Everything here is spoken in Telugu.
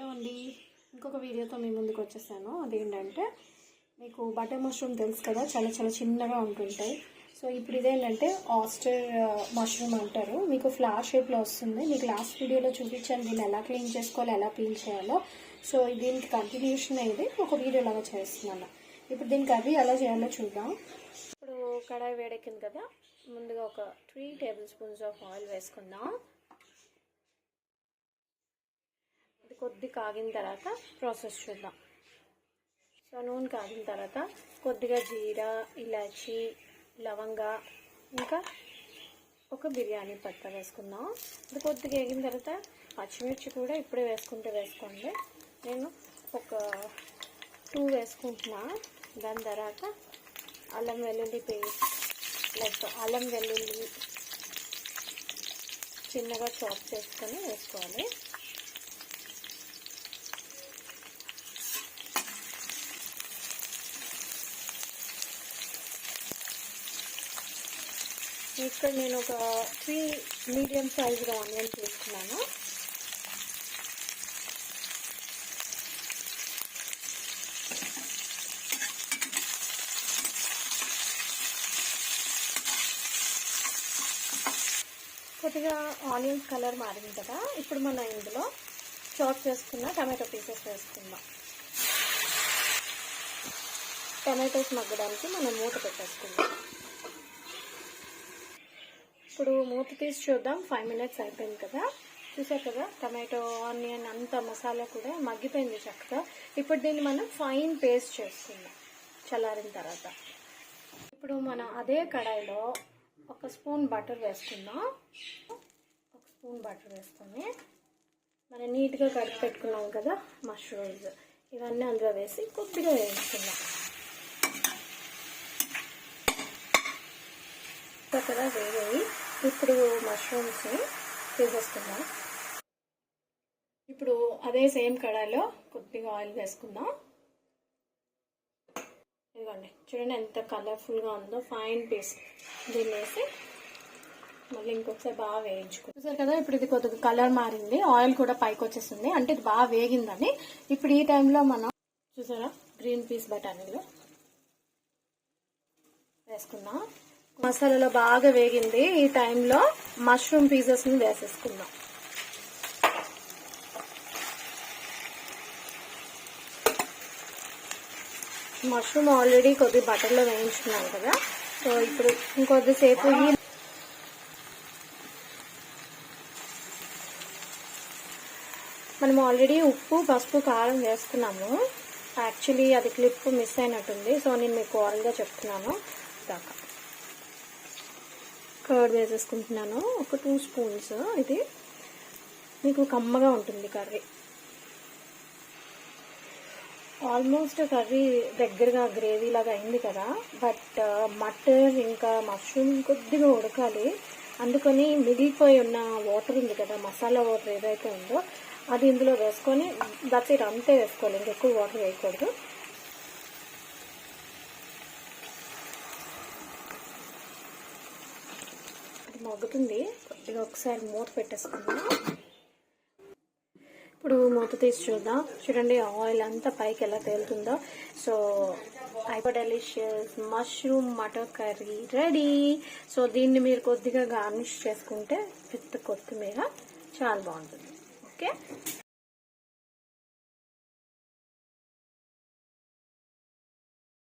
హలో అండి, ఇంకొక వీడియోతో మీ ముందుకు వచ్చేసాను. అదేంటంటే మీకు బటర్ మష్రూమ్ తెలుసు కదా, చాలా చాలా చిన్నగా ఉంటుంటాయి. సో ఇప్పుడు ఇదేంటంటే ఆస్టర్ మష్రూమ్ అంటారు. మీకు ఫ్లవర్ షేప్లో వస్తుంది. మీకు లాస్ట్ వీడియోలో చూపించాను దీన్ని ఎలా క్లీన్ చేసుకోవాలో, ఎలా పీల్ చేయాలో. సో దీనికి కంటిన్యూషన్ అయింది, ఒక వీడియో లాగా చేస్తున్నాను. ఇప్పుడు దీనికి అవి ఎలా చేయాలో చూద్దాం. ఇప్పుడు కడాయి వేడెక్కింది కదా, ముందుగా ఒక 3 టేబుల్ స్పూన్స్ ఆఫ్ ఆయిల్ వేసుకుందాం. కొద్ది కాగిన తర్వాత ప్రాసెస్ చూద్దాం. సో నూనె కాగిన తర్వాత కొద్దిగా జీరా, ఇలాచి, లవంగా, ఇంకా ఒక బిర్యానీ పత్తా వేసుకుందాం. ఇది కొద్దిగా వేగిన తర్వాత పచ్చిమిర్చి కూడా ఇప్పుడే వేసుకోండి. నేను ఒక 2 వేసుకుంటున్నా. దాని తర్వాత అల్లం వెల్లుల్లి పేస్ట్, అల్లం వెల్లుల్లి చిన్నగా చాప్ చేసుకొని వేసుకోవాలి. ఇక్కడ నేను ఒక 3 మీడియం సైజుగా ఆనియన్స్ వేసుకున్నాను. కొద్దిగా ఆనియన్స్ కలర్ మారింది కదా, ఇప్పుడు మనం ఇందులో చాప్ చేసుకున్న టమాటో పీసెస్ వేసుకుందాం. టమాటోస్ మగ్గడానికి మనం మూత పెట్టేసుకుందాం. ఇప్పుడు మూత తీసి చూద్దాం. 5 మినిట్స్ అయిపోయింది కదా, చూసారు కదా టమాటో, ఆనియన్ అంతా మసాలా కూడా మగ్గిపోయింది చక్కగా. ఇప్పుడు దీన్ని మనం ఫైన్ పేస్ట్ చేసుకుందాం చల్లారిన తర్వాత. ఇప్పుడు మనం అదే కడాయిలో 1 స్పూన్ బటర్ వేసుకుందాం. 1 స్పూన్ బటర్ వేసుకొని మనం నీట్గా కడిగి పెట్టుకున్నాం కదా మష్రూమ్స్, ఇవన్నీ అందులో వేసి కొద్దిగా వేయించుకుందాం. చక్కగా వేయాలి. ఇప్పుడు మష్రూమ్స్ని తీసేసుకుందాం. ఇప్పుడు అదే సేమ్ కడాయిలో కొద్దిగా ఆయిల్ వేసుకుందాం. ఇదిగోండి, చూడండి ఎంత కలర్ఫుల్గా ఉందో, ఫైన్ పీస్. దీన్ని వేసి మళ్ళీ ఇంకొకసారి బాగా వేయించుకో. చూసారు కదా, ఇప్పుడు ఇది కొద్దిగా కలర్ మారింది, ఆయిల్ కూడా పైకి వచ్చేసింది, అంటే ఇది బాగా వేగిందని. ఇప్పుడు ఈ టైంలో మనం చూసారా గ్రీన్ పీస్ బఠానీలు వేసుకుందాం. మసాలాలో బాగా వేగింది. ఈ టైంలో మష్రూమ్ పీసెస్ని వేసేసుకుందాం. మష్రూమ్ ఆల్రెడీ కొద్ది బటర్లో వేయించుకున్నాం కదా, సో ఇప్పుడు ఇంకొద్దిసేపు మనం ఆల్రెడీ ఉప్పు, పసుపు, కారం వేసుకున్నాము. యాక్చువల్లీ అది క్లిప్ మిస్ అయినట్టుంది, సో నేను మీకు ఆల్గా చెప్తున్నాను. దాకా కర్డ్ వేసేసుకుంటున్నాను, ఒక 2 స్పూన్స్. ఇది మీకు కమ్మగా ఉంటుంది కర్రీ. ఆల్మోస్ట్ కర్రీ దగ్గరగా గ్రేవీ లాగా అయింది కదా, బట్ మటన్ ఇంకా మష్రూమ్ కొద్దిగా ఉడకాలి. అందుకని మిగిలిపోయి ఉన్న వాటర్ ఉంది కదా, మసాలా వాటర్ ఏదైతే ఉందో అది ఇందులో వేసుకొని దట్స్ ఇట్, అంతే వేసుకోవాలి, ఇంకెక్కువ వాటర్ వేయకూడదు. మగ్గుతుంది, కొద్దిగా ఒకసారి మూత పెట్టేసుకుందాం. ఇప్పుడు మూత తీసి చూద్దాం. చూడండి ఆయిల్ అంతా పైకి ఎలా తేలుతుందో. So hyper delicious mushroom matar curry ready. So దీన్ని మీరు కొద్దిగా గార్నిష్ చేసుకుంటే విత్ కొత్తిమీర చాలా బాగుంటుంది. ఓకే.